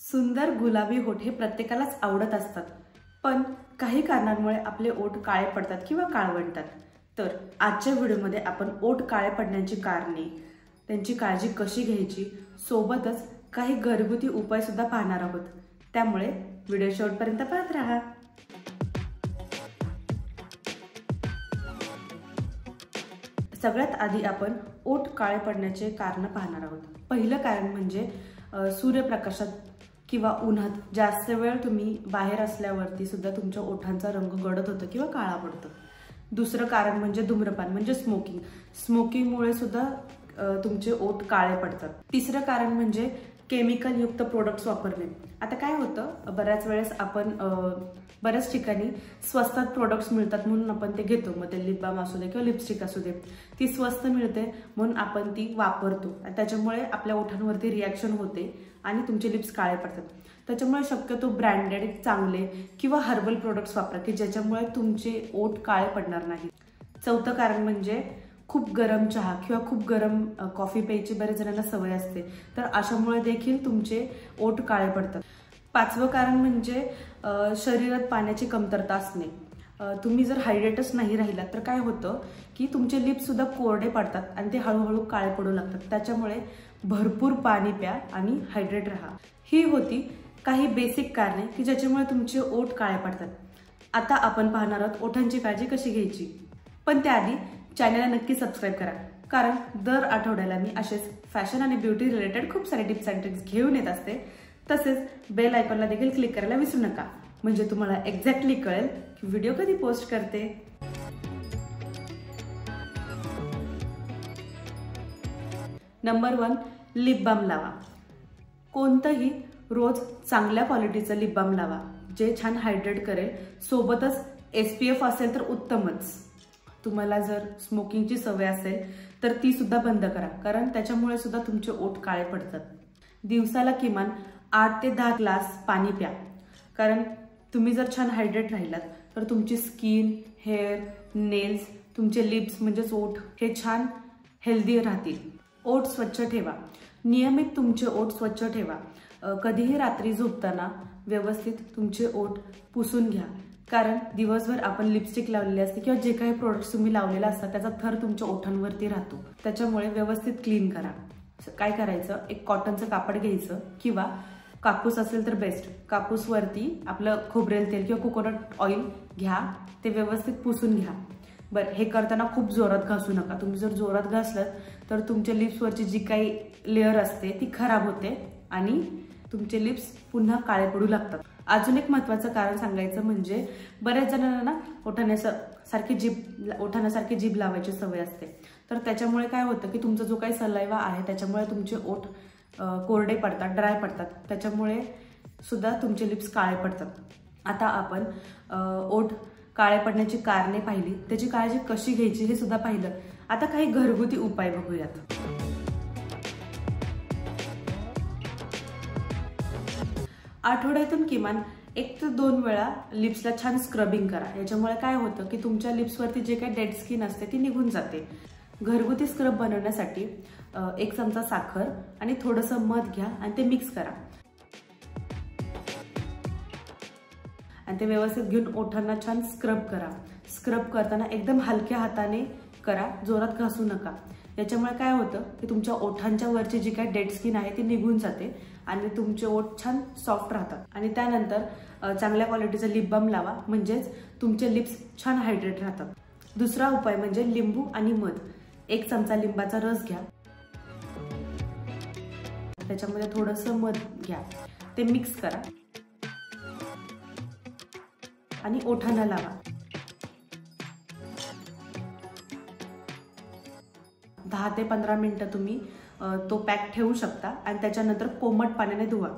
सुंदर गुलाबी ओठ हे प्रत्येकालाच आवडत असतात, पण काही कारणांमुळे आपले ओठ काळे पडतात किंवा काळवंटात। तर आजच्या व्हिडिओमध्ये आपण ओठ काळे पडण्याची कारणे, त्यांची काळजी कशी घ्यायची, सोबतच काही घरगुती उपाय सुद्धा पाहणार आहोत। त्यामुळे व्हिडिओ शेवटपर्यंत पाहत राहा। सगळ्यात आधी आपण ओठ काळे पडण्याचे कारण पाहणार आहोत। पहिलं कारण म्हणजे सूर्यप्रकाशात किंवा उन्हात जास्त वेळ तुम्ही बाहेर असल्यावरती सुद्धा तुमच्या ओठांचा रंग गडद होतो किंवा काळा पडतो। दुसरं कारण म्हणजे धूम्रपान म्हणजे स्मोकिंगमुळे सुद्धा तुमचे ओठ काळे पडतात। तिसरं कारण म्हणजे केमिकल युक्त प्रोडक्ट्स वापरणे। आता काय होतं, बऱ्याच वेळेस आपण बऱ्याच ठिकाणी स्वस्तात प्रोडक्ट्स मिळतात म्हणून आपण ते घेतो। मग ते लिप बाम असू दे किंवा लिपस्टिक असू दे, ती स्वस्त मिळते म्हणून आपण ती वापरतो। त्याच्यामुळे आपल्या ओठांवरती रिॲक्शन होते आणि तुमचे लिप्स काळे पडतात। त्याच्यामुळे शक्यतो ब्रँडेड चांगले किंवा हर्बल प्रोडक्ट्स वापरा की ज्याच्यामुळे तुमचे ओठ काळे पडणार नाही। चौथं कारण म्हणजे खूप गरम चहा किंवा खूप गरम कॉफी प्यायची बरेच जणांना सवय असते, तर अशामुळे देखील तुमचे ओठ काळे पडतात। पाचवं कारण म्हणजे शरीरात पाण्याची कमतरता असणे। तुम्ही जर हायड्रेटच नाही राहिलात तर काय होतं की तुमचे लिप्स सुद्धा कोरडे पडतात आणि ते हळूहळू काळे पडू लागतात। त्याच्यामुळे भरपूर पाणी प्या आणि हायड्रेट राहा। ही होती काही बेसिक कारणे की ज्याच्यामुळे तुमचे ओठ काळे पडतात। आता आपण पाहणार आहोत ओठांची काळजी कशी घ्यायची, पण त्याआधी चॅनलला नक्की सबस्क्राईब करा, कारण दर आठवड्याला मी असेच फॅशन आणि ब्युटी रिलेटेड खूप सारे टिप्स अँड ट्रिक्स घेऊन येत असते। तसेच बेल आयकॉनला देखील क्लिक करायला विसरू नका, म्हणजे तुम्हाला एक्झॅक्टली कळेल की व्हिडिओ कधी पोस्ट करते। नंबर 1, लिप बाम लावा। कोणतंही रोज चांगल्या क्वालिटीचं लिप बाम लावा जे छान हायड्रेट करेल, सोबतच SPF असेल तर उत्तमच। तुम्हाला जर स्मोकिंगची सवय असेल तर ती सुद्धा बंद करा, कारण त्याच्यामुळे सुद्धा तुमचे ओठ काळे पडतात। दिवसाला किमान 8 ते 10 ग्लास पाणी प्या, कारण तुम्ही जर छान हायड्रेट राहिलात तर तुमची स्किन, हेअर, नेल्स, तुमचे लिप्स म्हणजेच ओठ हे छान हेल्दी राहतील। ओठ स्वच्छ ठेवा, नियमित तुमचे ओठ स्वच्छ ठेवा। कधीही रात्री झोपताना व्यवस्थित तुमचे ओठ पुसून घ्या, कारण दिवसभर आपण लिपस्टिक लावलेली असते किंवा जे काही प्रोडक्ट्स तुम्ही लावलेले असतात त्याचा थर तुमच्या ओठांवरती राहतो। त्याच्यामुळे व्यवस्थित क्लीन करा। काय करायचं, एक कॉटनचं कापड घ्यायचं किंवा कापूस असेल तर बेस्ट, कापूसवरती आपलं खोबरेल तेल किंवा कोकोनट ऑइल घ्या, ते व्यवस्थित पुसून घ्या। बरं, हे करताना खूप जोरात घासू नका। तुम्ही जर जोरात घासलं तर तुमच्या लिप्सवरची जी काही लेअर असते ती खराब होते आणि तुमचे लिप्स पुन्हा काळे पडू लागतात। अजून एक महत्त्वाचं कारण सांगायचं म्हणजे बऱ्याच जणांना ना ओठांना सारखी जीभ लावायची सवय असते, तर त्याच्यामुळे काय होतं की तुमचा जो काही सलाइवा आहे त्याच्यामुळे तुमचे ओठ कोरडे पडतात, ड्राय पडतात, त्याच्यामुळे सुद्धा तुमचे लिप्स काळे पडतात। आता आपण ओठ काळे पडण्याची कारणे पाहिली, त्याची काळजी कशी घ्यायची हे सुद्धा पाहिलं। आता काही घरगुती उपाय बघूयात। आठवड्यातून किमान 1 ते 2 वेळा लिप्सला छान स्क्रबिंग करा। याच्यामुळे काय होतं की तुमच्या लिप्सवरती जे काही डेड स्किन असते ती निघून जाते। घरगुती स्क्रब बनवण्यासाठी 1 चमचा साखर आणि थोडंसं मध घ्या आणि ते मिक्स करा आणि ते व्यवस्थित घेऊन ओठांना छान स्क्रब करा। स्क्रब करताना एकदम हलक्या हाताने करा, जोरात घासू नका। याच्यामुळे काय होतं की तुमच्या ओठांच्या वरची जी काही डेड स्किन आहे ती निघून जाते आणि तुमचे ओठ छान सॉफ्ट राहतात। आणि त्यानंतर चांगल्या क्वालिटीचं लिप बाम लावा, म्हणजेच तुमचे लिप्स छान हायड्रेट राहतात। दुसरा उपाय म्हणजे लिंबू आणि मध। 1 चमचा लिंबाचा रस घ्या, त्याच्यामध्ये थोडंसं मध घ्या, ते मिक्स करा आणि ओठांना लावा। 10 ते 15 मिनिटं तुम्ही तो पॅक ठेवू शकता आणि त्याच्यानंतर कोमट पाण्याने धुवा।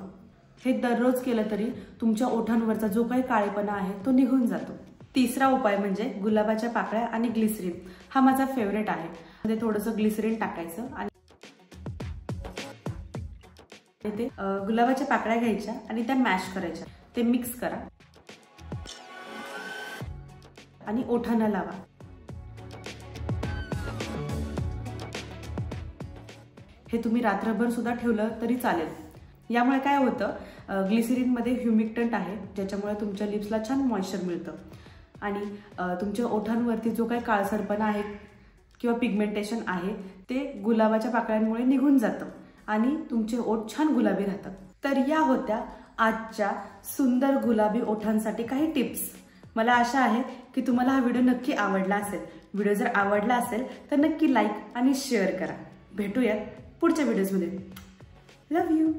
हे दररोज केलं तरी तुमच्या ओठांवरचा जो काही काळेपणा आहे तो निघून जातो। तिसरा उपाय म्हणजे गुलाबाच्या पाकळ्या आणि ग्लिसरीन। हा माझा फेवरेट आहे। म्हणजे थोडंसं ग्लिसरीन टाकायचं आणि ते गुलाबाच्या पाकळ्या घ्यायच्या आणि त्या मॅश करायच्या, ते मिक्स करा आणि ओठांना लावा। हे तुम्ही रात्रभर सुद्धा ठेवलं तरी चालेल। यामुळे काय होतं, ग्लिसरीनमध्ये ह्युमिक्टंट आहे, ज्याच्यामुळे तुमच्या लिप्सला छान मॉइश्चर मिळतं आणि तुमच्या ओठांवरती जो काही काळसरपणा आहे किंवा पिगमेंटेशन आहे ते गुलाबाच्या पाकळ्यांमुळे निघून जातं आणि तुमचे ओठ छान गुलाबी राहतात. तर या होत्या आजच्या सुंदर गुलाबी ओठांसाठी काही टिप्स. मला आशा आहे की तुम्हाला हा व्हिडिओ नक्की आवडला असेल. व्हिडिओ जर आवडला असेल तर नक्की लाईक आणि शेअर करा. भेटूयात पुढच्या व्हिडिओजमध्ये. Love you.